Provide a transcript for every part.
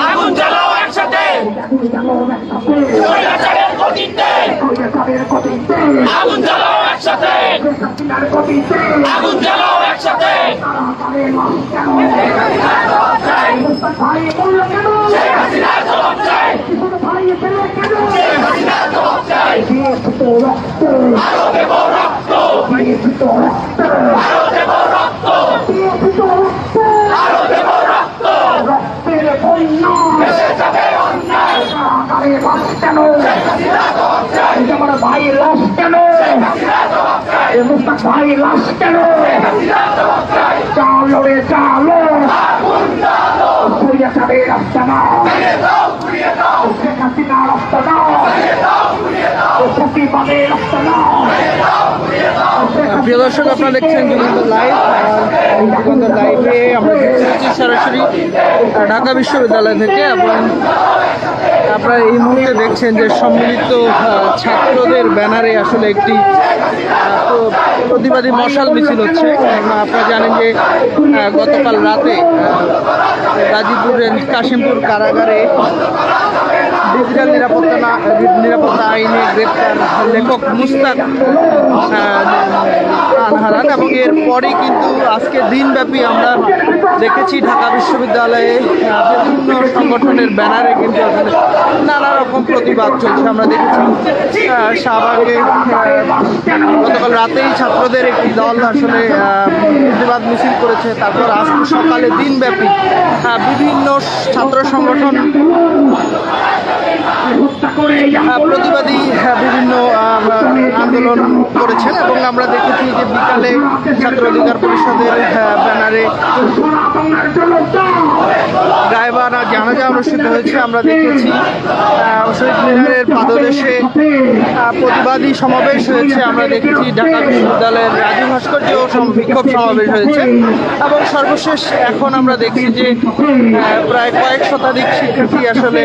আগুন জ্বালাও একসাথে, আগুন জ্বালাও একসাথে, আগুন জ্বালাও একসাথে। আমার ভাই লাশ কেন, ভাই লাশ কেন, চালো রে চালো, রাস্তা না, শেখ হাসিনা রাস্তা না, প্রতিবাদের রাস্তা না। প্রিয় দর্শক, আপনারা দেখছেন যুগান্তর লাইভ। যুগান্তর লাইভে আমরা দেখছি সরাসরি ঢাকা বিশ্ববিদ্যালয় থেকে, এবং আপনারা এই মুহূর্তে দেখছেন যে সম্মিলিত ছাত্রদের ব্যানারে আসলে একটি প্রতিবাদী মশাল মিছিল হচ্ছে। আপনারা জানেন যে গতকাল রাতে গাজীপুরের কাশিমপুর কারাগারে ডিজিটাল নিরাপত্তা আইনে গ্রেপ্তার লেখক মুস্তাক হারান, এবং এর পরে কিন্তু আজকে দিনব্যাপী আমরা দেখেছি ঢাকা বিশ্ববিদ্যালয়ে বিভিন্ন সংগঠনের ব্যানারে কিন্তু আসলে নানা রকম প্রতিবাদ চলছে। আমরা দেখেছি শাহবাগে গতকাল রাতেই ছাত্রদের একটি দল আসলে প্রতিবাদ মিছিল করেছে। তারপর আজ সকালে দিনব্যাপী বিভিন্ন ছাত্র সংগঠন প্রতিবাদী বিভিন্ন আন্দোলন করেছেন, এবং আমরা দেখেছি যে বিকালে ছাত্র অধিকার পরিষদের ব্যানারে গায়বানা জানাজা অনুষ্ঠিত হয়েছে। আমরা দেখেছি শহীদ মিনারের পাদদেশে প্রতিবাদী সমাবেশ হয়েছে। আমরা দেখেছি ঢাকা বিশ্ববিদ্যালয়ের রাজু ভাস্কর্য বিক্ষোভ সমাবেশ হয়েছে, এবং সর্বশেষ এখন আমরা দেখছি যে প্রায় কয়েক শতাধিক শিক্ষার্থী আসলে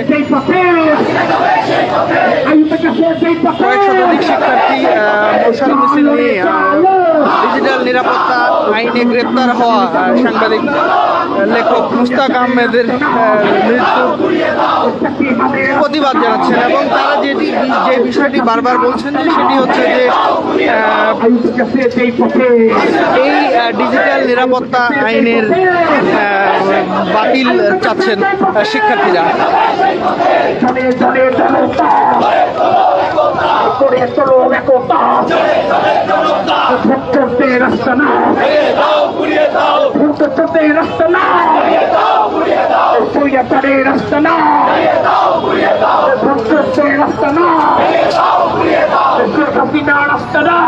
মশাল মিছিল নিয়ে ডিজিটাল নিরাপত্তা আইনে গ্রেপ্তার হওয়া সাংবাদিক লেখক মুস্তাক আহমেদের মৃত্যুর প্রতিবাদ জানাচ্ছেন, এবং তারা যে বিষয়টি বারবার বলছেন যে সেটি হচ্ছে যে এই ডিজিটাল নিরাপত্তা আইনের বাতিল চাচ্ছেন শিক্ষার্থীরা। রাস্তা না, রাস্তা না, রাস্তা না, রাস্তা না, রাস্তা না,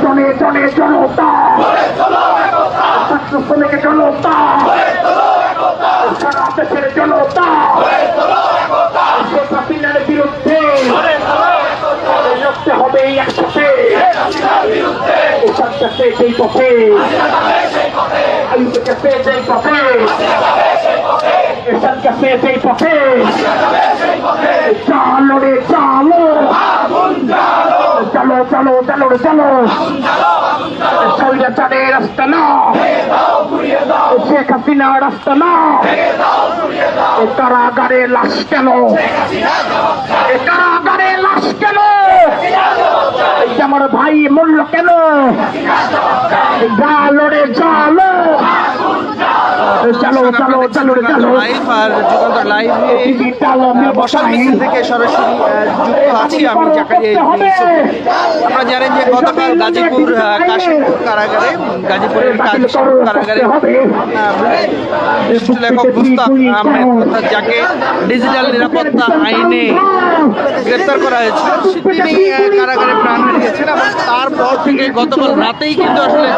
জনে জনে জনতা, ছাত্র শ্রমিকের জনতা, সারা দেশের জনতা শেখ হাসিনার বিরুদ্ধে লড়তে হবে একসাথে, সেই পথে সেই পথে সেই পথে চালো রে চালো, চলো চলো চলো রে চলো, স্বৈরাচারের রাস্তা না, শেখ হাসিনার রাস্তা না, কারাগারে লাশ কেন, কারাগারে লাশ কেন, আমার ভাই মূল্য কেন, জালো রে জালো, চলো চলো চলো যুগান্তর লাইভ, আর যুগান্তর লাইভ মশাল মিছিল থেকে সরাসরি যুক্ত আছি আমি জাকারিয়া ইউসুফ। আপনারা জানেন যে গতকাল গাজীপুর কাশীপুর কারাগারে, গাজীপুরের কাশীপুর কারাগারে বিশিষ্ট লেখক মুস্তাক আহমেদ অর্থাৎ যাকে ডিজিটাল নিরাপত্তা আইনে গ্রেপ্তার করা হয়েছিল, তিনি কারাগারে প্রাণ হারিয়েছেন এবং তারপর থেকে গতকাল রাতেই কিন্তু আসলে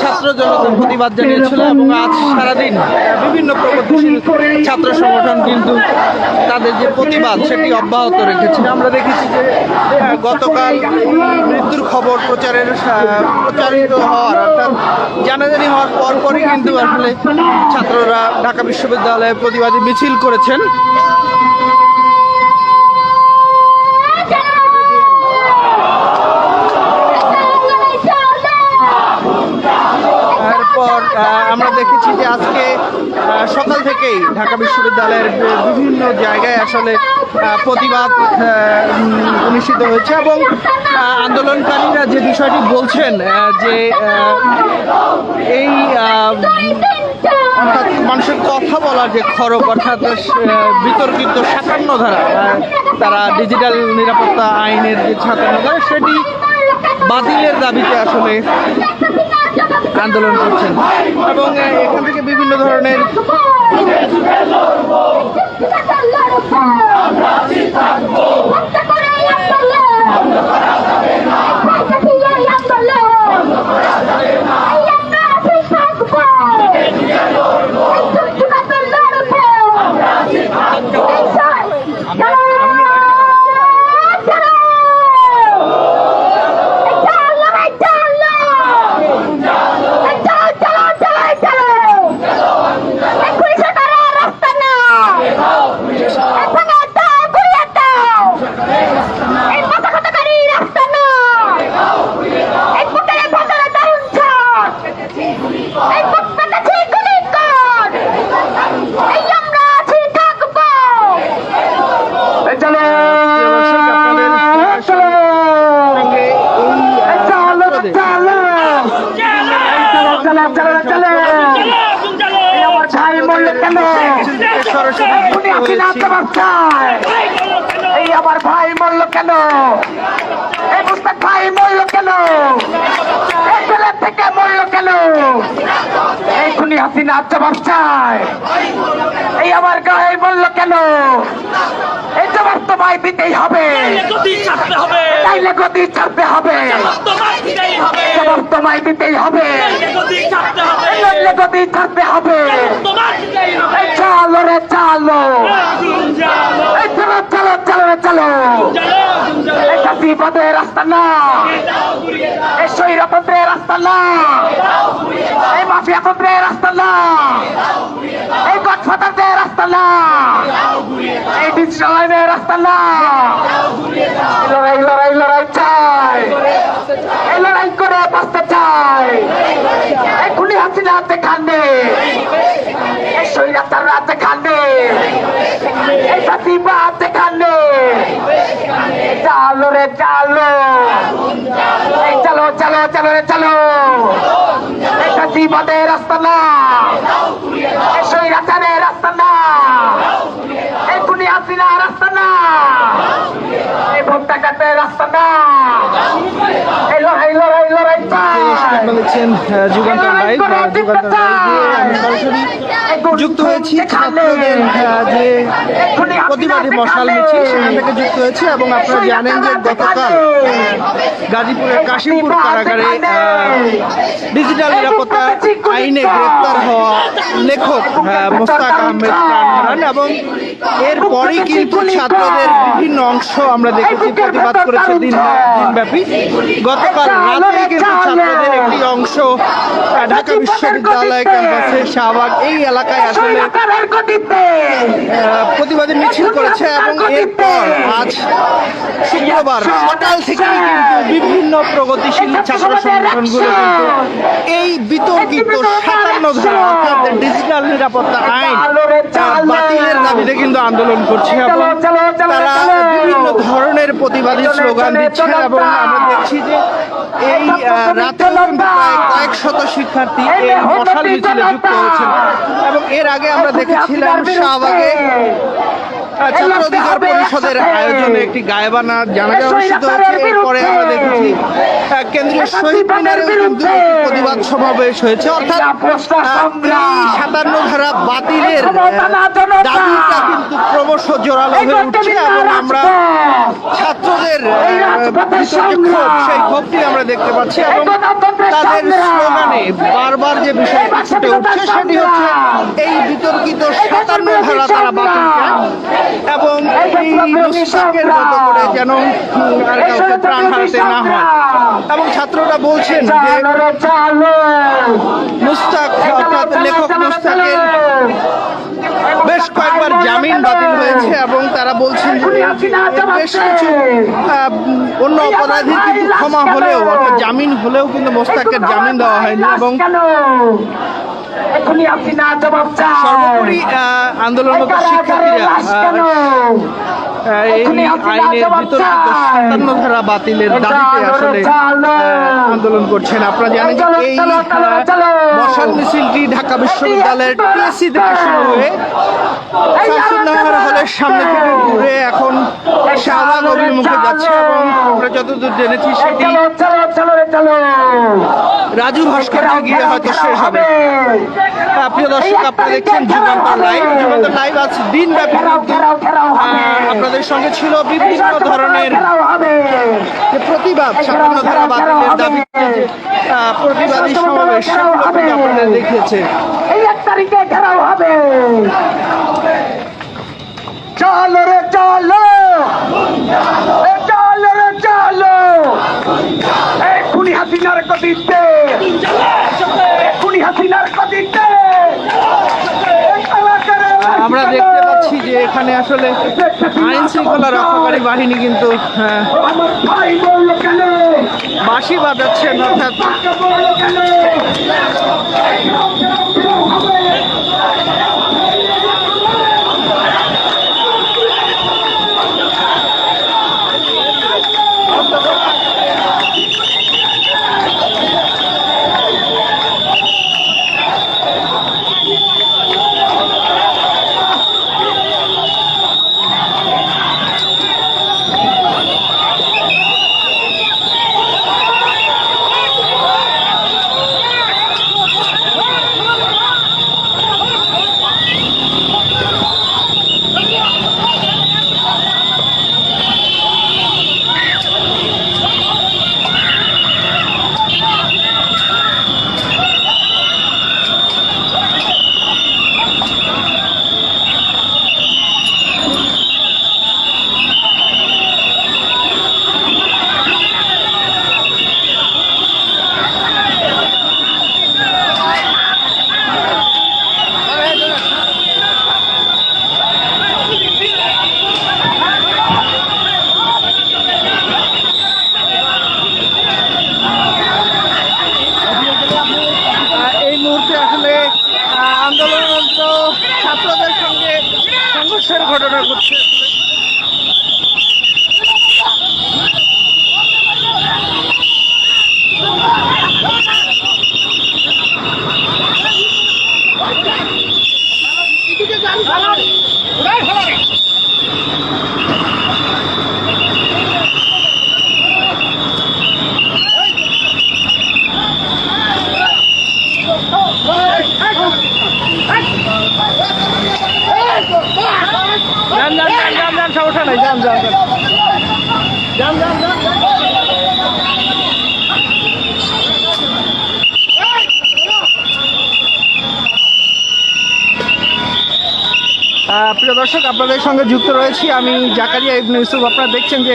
ছাত্র জনতা প্রতিবাদ জানিয়েছিল এবং আজ সারাদিন বিভিন্ন প্রগতিশীল ছাত্র সংগঠন কিন্তু তাদের যে প্রতিবাদ সেটি অব্যাহত রেখেছে। আমরা দেখেছি যে গতকাল মৃত্যুর খবর প্রচারিত হওয়ার অর্থাৎ জানাজানি হওয়ার পরপরই কিন্তু আসলে ছাত্ররা ঢাকা বিশ্ববিদ্যালয়ে প্রতিবাদী মিছিল করেছেন। এরপর আমরা দেখেছি যে আজকে সকাল থেকেই ঢাকা বিশ্ববিদ্যালয়ের বিভিন্ন জায়গায় আসলে প্রতিবাদ অনুষ্ঠিত হয়েছে এবং আন্দোলনকারীরা যে বিষয়টি বলছেন যে এই অর্থাৎ মানুষের কথা বলার যে খরচ অর্থাৎ বিতর্কিত ৫৭ ধারা, তারা ডিজিটাল নিরাপত্তা আইনের যে ৫৭ ধারা সেটি বাতিলের দাবিতে আসলে আন্দোলন করছেন এবং এখান থেকে বিভিন্ন ধরনের এই আমার ভাই মরল কেন, এই মুস্তাক ভাই মরল কেন, এই ছেলে থেকে মরল কেন, এই খুনি হাসিনা জবাব চায়। এই আমার গায়ে মরল কেন, এই জবাব তোমায় দিতেই হবে, তাইলে গদি ছাড়তে হবে, জবাব তোমায় দিতেই হবে, নইলে গদি ছাড়তে হবে। এই চালো রে চালো, এই চলো চলো চলো রে চলো, এই চাষিবাদের রাস্তা না, এই স্বৈরতন্ত্রের রাস্তা না, এই মাফিয়াতন্ত্রের রাস্তা না, এই গডফাদারদের রাস্তা না, এই ডিজিটাল আইনের রাস্তা না। লড়াই লড়াই লড়াই চাই, এই লড়াই করে বাঁচতে চাই। এই খুনি হাসিনা যেখানে, এই স্বৈরাচার যেখানে, এই চাষিবাদ যেখানে, চালো রে চালো, এই চলো চলো চলো রে চলো, এই চাষিবাদের রাস্তা না, এই স্বৈরাচারের রাস্তা না, এই খুনি হাসিনা রাস্তা না, এই ভোট ডাকাতের রাস্তা না। এই লড়াই লড়াই লড়াই চাই। বলেছেন যুগান্তর লাইভ, যুগান্তর লাইভে আমি সরাসরি যুক্ত হয়েছি ছাত্রদের যে প্রতিবাদী মশাল মিছিল সেখান থেকে যুক্ত হয়েছে এবং আপনারা জানেন যে গতকাল গাজীপুরের কাশীপুর কারাগারে ডিজিটাল নিরাপত্তা আইনে গ্রেপ্তার হওয়া লেখক মুস্তাক আহমেদ প্রাণ হারান এবং এরপরই কিন্তু ছাত্রদের বিভিন্ন অংশ আমরা দেখেছি প্রতিবাদ করেছে দিনব্যাপী। গতকাল রাতে কিন্তু ছাত্রদের একটি অংশ ঢাকা বিশ্ববিদ্যালয় ক্যাম্পাসে শাহবাগ এই এলাকায় আসলে প্রতিবাদী মিছিল করেছে এবং এরপর আজ শুক্রবার সকাল থেকেই কিন্তু বিভিন্ন প্রগতিশীল ছাত্র সংগঠনগুলো কিন্তু এই বিতর্কিত ৫৭ ধারা অর্থাৎ ডিজিটাল নিরাপত্তা আইন বাতিলের দাবিতে কিন্তু আন্দোলন করছে এবং তারা বিভিন্ন ধরনের প্রতিবাদী স্লোগান দিচ্ছে এবং আমরা দেখছি যে এই রাতেও কিন্তু প্রায় কয়েক শত শিক্ষার্থী এই মশাল মিছিলে যুক্ত হয়েছিল এবং এর আগে আমরা দেখেছিলাম শাহবাগে ছাত্র অধিকার পরিষদের আয়োজনে একটি গায়েবানা জানাজা অনুষ্ঠিত হয়েছে। এরপরে আমরা দেখেছি কেন্দ্রীয় শহীদ মিনারেও কিন্তু একটি প্রতিবাদ সমাবেশ হয়েছে। অর্থাৎ এই 57 ধারা বাতিলের দাবিটা কিন্তু ক্রমশ জোরালো হয়ে উঠছে এবং আমরা ছাত্রদের ভিতর যে ক্ষোভ, সেই ক্ষোভটি আমরা দেখতে পাচ্ছি এবং তাদের স্লোগানে বারবার যে বিষয়টি ফুটে উঠছে সেটি হচ্ছে এই বিতর্কিত 57 ধারা তারা বাতিল চায় এবং এই মুস্তাকের মতো করে যেন আর কাউকে প্রাণ হারাতে না হয়। এবং ছাত্ররা বলছেন যে মুস্তাক অর্থাৎ লেখক মুস্তাকের বেশ কয়েকবার জামিন বাতিল হয়েছে এবং তারা বলছেন যে বেশ কিছু অন্য অপরাধীর কিন্তু ক্ষমা হলেও অর্থাৎ জামিন হলেও কিন্তু মুস্তাকের জামিন দেওয়া হয়নি এবং সর্বোপরি আন্দোলনরত শিক্ষার্থীরা এই আইনের বিতর্কিত 57 ধারা বাতিলের দাবিতে আসলে আন্দোলন করছেন। আপনারা জানেন যে এই মশাল মিছিলটি ঢাকা বিশ্ববিদ্যালয়ের টিএসসি থেকে শুরু হয়ে শামসুন্নাহার হলের সামনে থেকে ঘুরে এখন শাহবাগ অভিমুখে যাচ্ছে এবং আমরা যতদূর জেনেছি সেটি রাজু ভাস্কর্যে গিয়ে হয়তো শেষ হবে। প্রিয় দর্শক, আপনারা দেখছেন যুগান্তর লাইভ। যুগান্তর লাইভ আজ দিনব্যাপী আপনাদের সঙ্গে ছিল বিভিন্ন ধরনের যে প্রতিবাদ, 57 ধারা বাতিলের দাবিতে যে প্রতিবাদী সমাবেশ আপনাদের দেখিয়েছে। এই 1 তারিখে ঘেরাও হবে। চলো রে চলো, চলো রে চলো, খুনি হাসিনার গতিতে, খুনি হাসিনার গতিতে। আমরা দেখতে পাচ্ছি যে এখানে আসলে আইন শৃঙ্খলা রক্ষাকারী বাহিনী কিন্তু বাঁশি বাজাচ্ছেন, অর্থাৎ আন্দোলনরত ছাত্রদের সঙ্গে সংঘর্ষের ঘটনা ঘটছে। সমস্যা নাই, যান যান যান যান যান। প্রিয় দর্শক, আপনাদের সঙ্গে যুক্ত রয়েছি আমি জাকারিয়া ইবনে ইউসুফ। আপনারা দেখছেন যে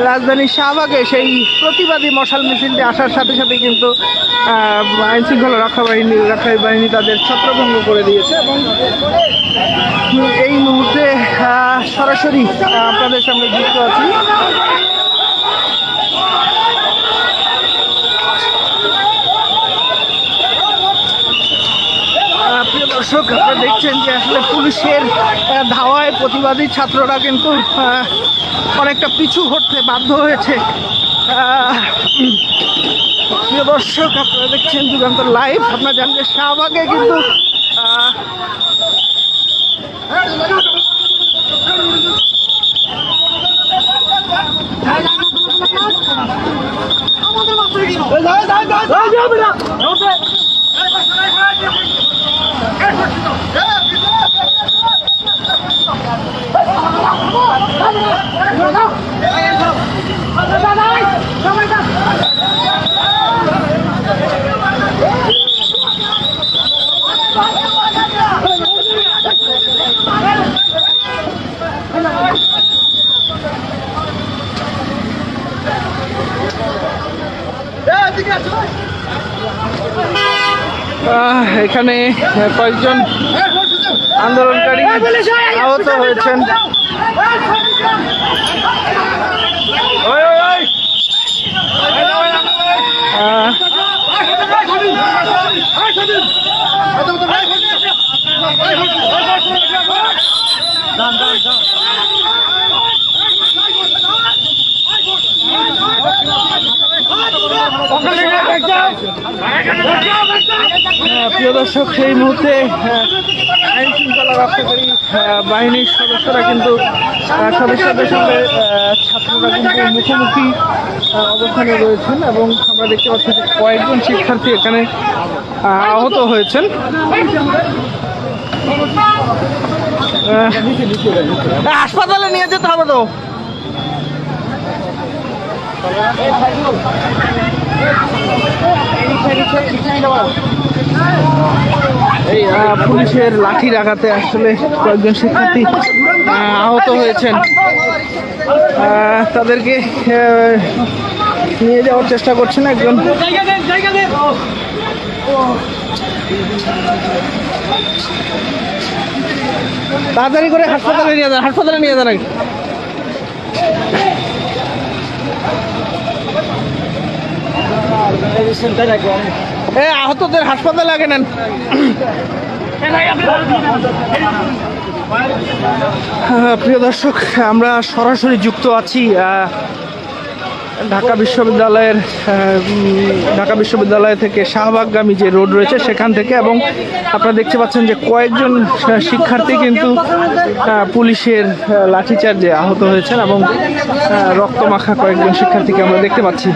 রাজধানীর শাহবাগে সেই প্রতিবাদী মশাল মিছিলটি আসার সাথে সাথে কিন্তু আইন শৃঙ্খলা রক্ষাকারী বাহিনী তাদের ছত্রভঙ্গ করে দিয়েছে এবং এই মুহূর্তে সরাসরি আপনাদের সঙ্গে যুক্ত আছি। প্রিয় দর্শক, আপনারা দেখছেন যে আসলে পুলিশের ধাওয়ায় প্রতিবাদী ছাত্ররা কিন্তু অনেকটা পিছু হতে বাধ্য হয়েছে। প্রিয় দর্শক, আপনারা দেখছেন যুগান্তর লাইভ। আপনারা জানেন যে শাহবাগে কিন্তু এখানে কয়েকজন আন্দোলনকারী আহত হয়েছেন। প্রিয় দর্শক, সেই মুহূর্তে আইন শৃঙ্খলা রক্ষাকারী বাহিনীর সদস্যরা কিন্তু সদস্যদের সঙ্গে ছাত্ররা কিন্তু মুখোমুখি অবস্থানে রয়েছেন এবং আমরা দেখতে পাচ্ছি যে কয়েকজন শিক্ষার্থী এখানে আহত হয়েছেন। হাসপাতালে নিয়ে যেতে হবে তো। এই পুলিশের লাঠির আঘাতে আসলে কয়েকজন শিক্ষার্থী আহত হয়েছেন। তাদেরকে নিয়ে যাওয়ার চেষ্টা করছেন একজন। তাড়াতাড়ি করে হাসপাতালে নিয়ে যান, হাসপাতালে নিয়ে যান। আহতদের হাসপাতালে আগে নেন। প্রিয় দর্শক, আমরা সরাসরি যুক্ত আছি ঢাকা বিশ্ববিদ্যালয় থেকে শাহবাগগামী যে রোড রয়েছে সেখান থেকে, এবং আপনারা দেখতে পাচ্ছেন যে কয়েকজন শিক্ষার্থী কিন্তু পুলিশের লাঠিচার্জে আহত হয়েছেন এবং রক্তমাখা কয়েকজন শিক্ষার্থীকে আমরা দেখতে পাচ্ছি।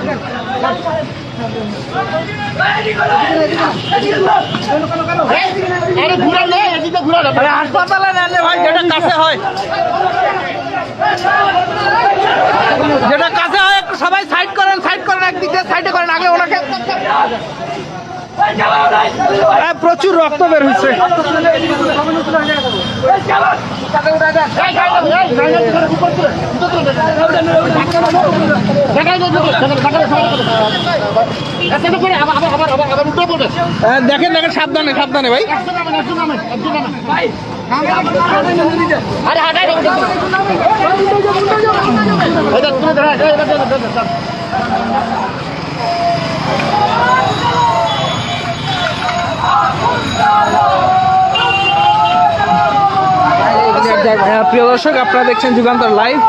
হাসপাতালে নেন ভাই, যেটা কাছে হয়, যেটা কাছে হয় একটু সবাই সাইড করেন, একদিক দিয়ে সাইডে করেন আগে ওনাকে। প্রচুর রক্ত বের হচ্ছে। দেখেন সাবধানে ভাই। প্রিয় দর্শক, আপনারা দেখছেন যুগান্তর লাইভ।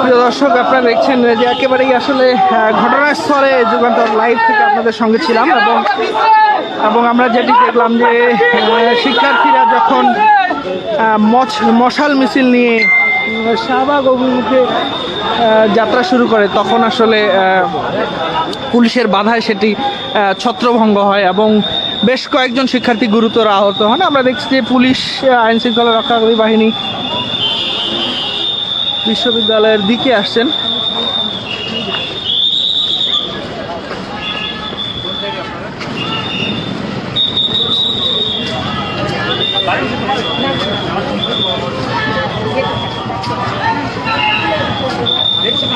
প্রিয় দর্শক, আপনারা দেখছেন যে একেবারেই আসলে ঘটনাস্থলে যুগান্তর লাইভ থেকে আপনাদের সঙ্গে ছিলাম এবং আমরা যেটি দেখলাম যে শিক্ষার্থীরা যখন মশাল মিছিল নিয়ে শাহবাগ অভিমুখে যাত্রা শুরু করে তখন আসলে পুলিশের বাধায় সেটি ছত্রভঙ্গ হয় এবং বেশ কয়েকজন শিক্ষার্থী গুরুতর আহত হন। আমরা দেখছি যে পুলিশ, আইন শৃঙ্খলা রক্ষাকারী বাহিনী বিশ্ববিদ্যালয়ের দিকে আসছেন। দেখছেন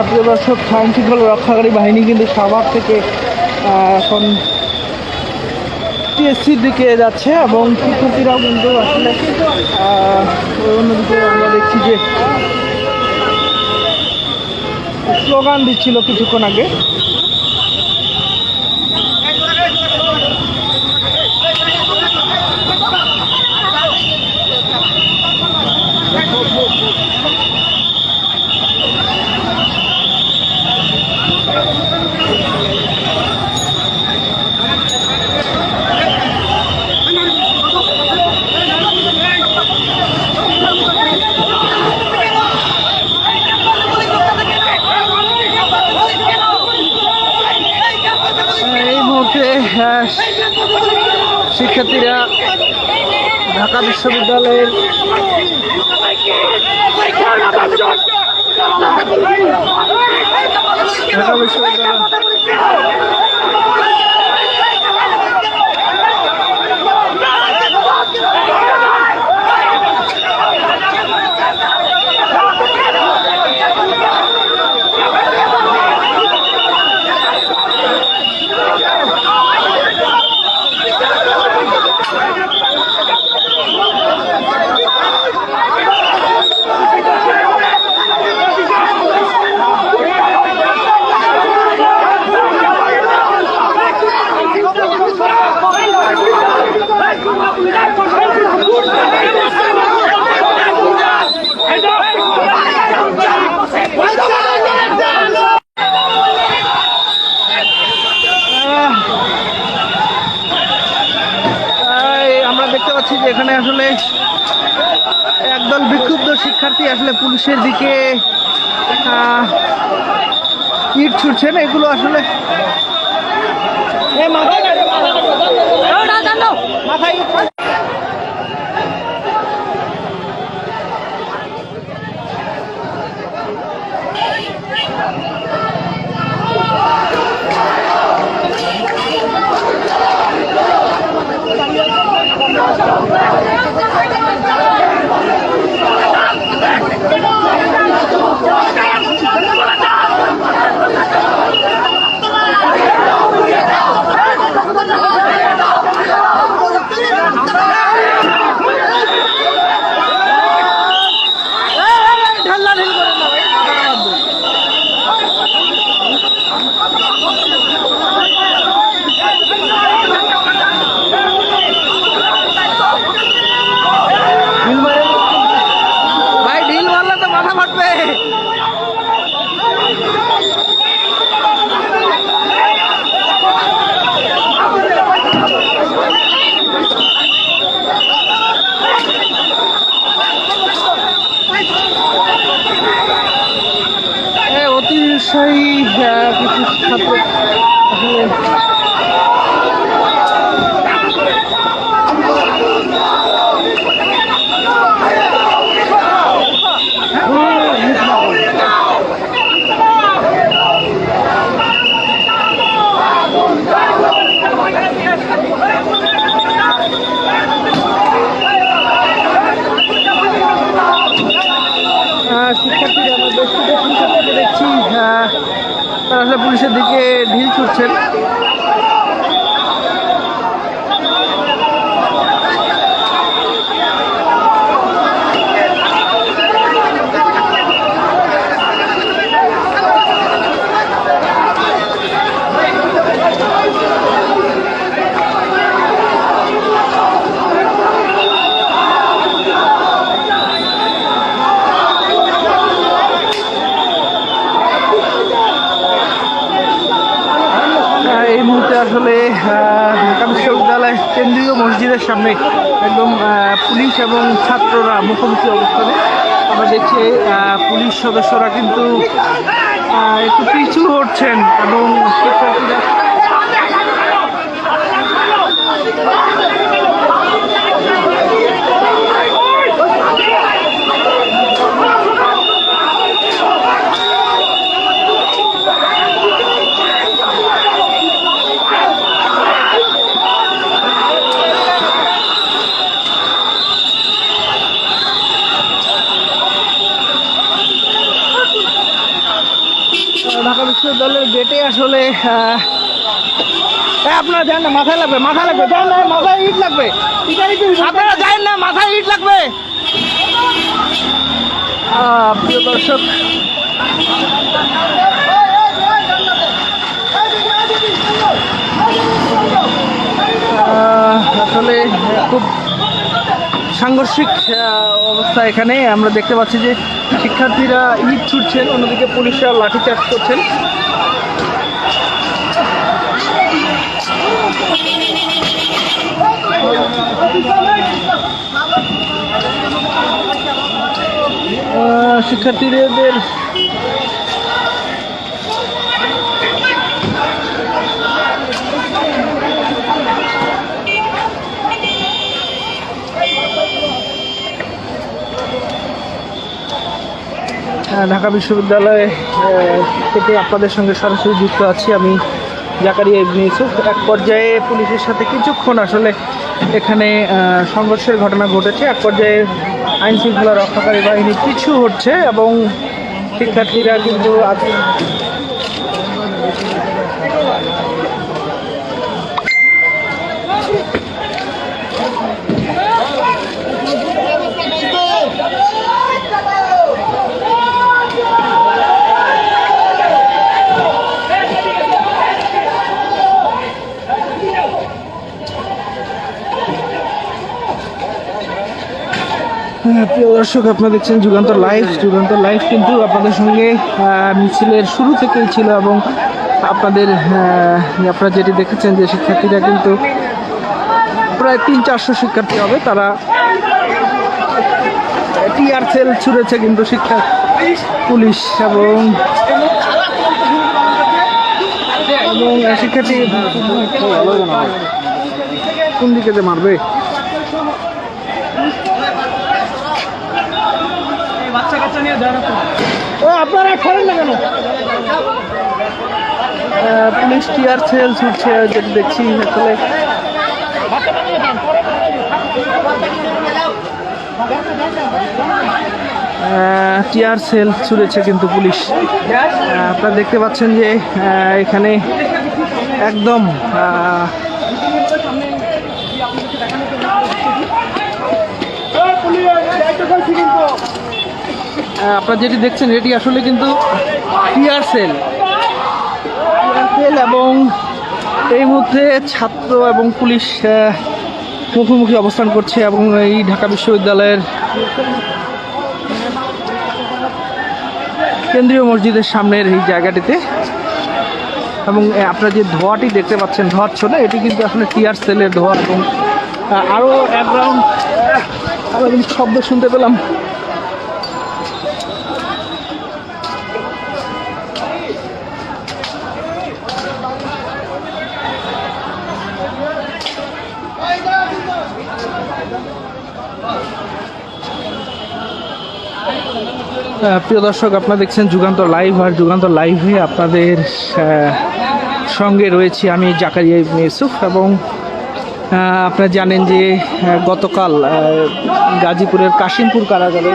প্রিয় দর্শক, আইন শৃঙ্খলা রক্ষাকারী বাহিনী কিন্তু শাহবাগ থেকে এখন টিএসসির দিকে যাচ্ছে এবং শিক্ষার্থীরাও কিন্তু আসলে অন্যদিকে আমরা দেখছি যে স্লোগান দিচ্ছিল কিছুক্ষণ আগে। এই মুহূর্তে শিক্ষার্থীরা ঢাকা বিশ্ববিদ্যালয়ের আমরা দেখতে পাচ্ছি যে এখানে আসলে একদল বিক্ষুব্ধ শিক্ষার্থী আসলে পুলিশের দিকে ইট ছুটছেন। এগুলো আসলে ভাই ঢিল মারলে তো মাথা ফাটবে। অতি উৎসাহী কিছু ছাত্র আসলে শিক্ষার্থীরা আমরা বেশ কিছু শিক্ষার্থীকে দেখছি তারা আসলে পুলিশের দিকে ঢিল ছুটছেন। এই মুহূর্তে আসলে ঢাকা বিশ্ববিদ্যালয় কেন্দ্রীয় মসজিদের সামনে একদম পুলিশ এবং ছাত্ররা মুখোমুখি অবস্থানে। আমরা দেখছি পুলিশ সদস্যরা কিন্তু একটু পিছু হচ্ছেন এবং শিক্ষার্থীরা ঘাটে আসলে আপনারা যান না, মাথায় লাগবে, যান না, মাথায় ইট লাগবে, আপনারা যান না, মাথায় ইট লাগবে। প্রিয় দর্শক, আসলে খুব সাংঘর্ষিক অবস্থা এখানে। আমরা দেখতে পাচ্ছি যে শিক্ষার্থীরা ইট ছুটছেন, অন্যদিকে পুলিশরা লাঠিচার্জ করছেন। শিক্ষার্থীদের ঢাকা বিশ্ববিদ্যালয়ে থেকে আপনাদের সঙ্গে সরাসরি যুক্ত আছি আমি, জাকারিয়া ইবনে ইউসুফ। এক পর্যায়ে পুলিশের সাথে কিছুক্ষণ আসলে এখানে সংঘর্ষের ঘটনা ঘটেছে। এক পর্যায়ে আইন শৃঙ্খলা রক্ষাকারী বাহিনী পিছু হচ্ছে এবং শিক্ষার্থীরা কিন্তু প্রিয় দর্শক, আপনারা দেখছেন যুগান্তর লাইভ কিন্তু আপনাদের সঙ্গে মিছিলের শুরু থেকেই ছিল এবং আপনারা যেটি দেখেছেন যে শিক্ষার্থীরা কিন্তু প্রায় 300-400 শিক্ষার্থী হবে, তারা টিয়ার সেল ছুড়েছে কিন্তু পুলিশ এবং শিক্ষার্থী কোন দিকে যে মারবে। আপনারা করেন না কেন? পুলিশ টিয়ার সেল ছুটছে, যেটা দেখছি আসলে টিয়ার সেল ছুড়েছে কিন্তু পুলিশ। আপনারা দেখতে পাচ্ছেন যে এখানে একদম আপনারা যেটি দেখছেন এটি আসলে কিন্তু টিয়ার সেল এবং এই মুহূর্তে ছাত্র এবং পুলিশ মুখোমুখি অবস্থান করছে এবং এই ঢাকা বিশ্ববিদ্যালয়ের কেন্দ্রীয় মসজিদের সামনের এই জায়গাটিতে। এবং আপনারা যে ধোঁয়াটি দেখতে পাচ্ছেন, ধোঁয়াচ্ছন্ন, এটি কিন্তু আসলে টিয়ার সেলের ধোঁয়া। এবং আরও এক রাউন্ড শব্দ শুনতে পেলাম। প্রিয় দর্শক, আপনারা দেখছেন যুগান্তর লাইভ, আর যুগান্তর লাইভে আপনাদের সঙ্গে রয়েছি আমি, জাকারিয়া ইবনে ইউসুফ। এবং আপনারা জানেন যে গতকাল গাজীপুরের কাশিমপুর কারাগারে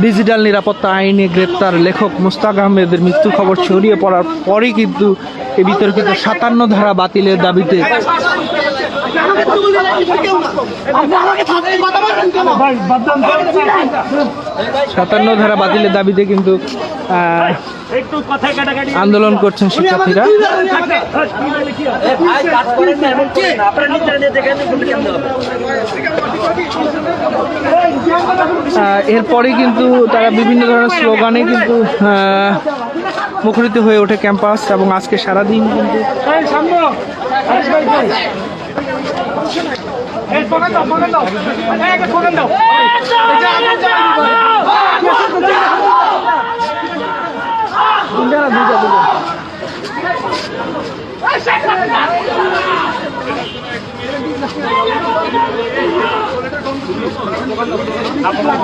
ডিজিটাল নিরাপত্তা আইনে গ্রেপ্তার লেখক মুস্তাক আহমেদের মৃত্যু খবর ছড়িয়ে পড়ার পরই কিন্তু এই বিতর্কিত 57 ধারা বাতিলের দাবিতে কিন্তু আন্দোলন করছেন শিক্ষার্থীরা। এরপরে কিন্তু তারা বিভিন্ন ধরনের স্লোগানে কিন্তু মুখরিত হয়ে ওঠে ক্যাম্পাস। এবং আজকে সারাদিন কিন্তু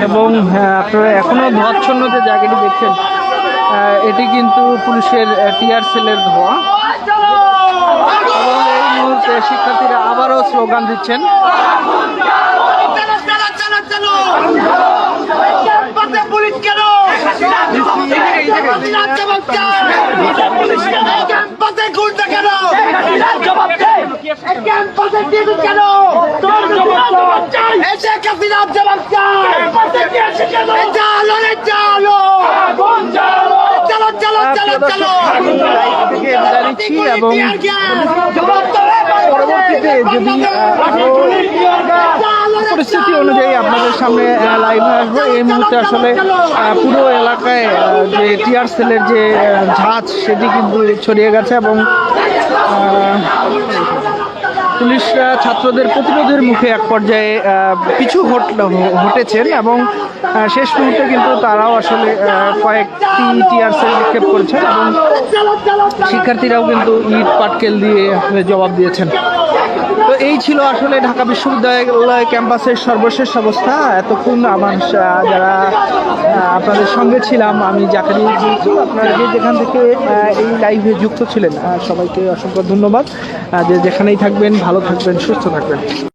এবং আপনারা এখনো ধোঁয়াচ্ছন্ন যে জায়গাটি দেখছেন, এটি কিন্তু পুলিশের টিয়ার সেলের ধোঁয়া। এবং এই মুহূর্তে শিক্ষার্থীরা আবারও স্লোগান দিচ্ছেন। পুলিশ কেন ক্যাম্পাসে ঘুরতে কেন জবাব চাই ক্যাম্পাসে টিকিট কেন এসে কাফিরার জবাব চাই চালো রে চালো চলো চলো চলো চলো থেকে বিদায় নিচ্ছি এবং পরবর্তীতে যদি পরিস্থিতি অনুযায়ী আপনাদের সামনে লাইভে আসবো। এই মুহূর্তে আসলে পুরো এলাকায় যে টিআর সেলের যে ঝাঁজ সেটি কিন্তু ছড়িয়ে গেছে এবং পুলিশরা ছাত্রদের প্রতিরোধের মুখে এক পর্যায়ে পিছু হটেছেন এবং শেষ মুহূর্তে কিন্তু তারাও আসলে কয়েকটি টিআর সেল নিক্ষেপ করেছেন এবং শিক্ষার্থীরাও কিন্তু ইট পাটকেল দিয়ে জবাব দিয়েছেন। তো এই ছিল আসলে ঢাকা বিশ্ববিদ্যালয় ক্যাম্পাসের সর্বশেষ অবস্থা। এতক্ষণ আমার যারা আপনাদের সঙ্গে ছিলাম, আমি জাকারি জিতু, আপনারা যে যেখান থেকে এই লাইভে যুক্ত ছিলেন সবাইকে অসংখ্য ধন্যবাদ। যে যেখানেই থাকবেন ভালো থাকবেন, সুস্থ থাকবেন।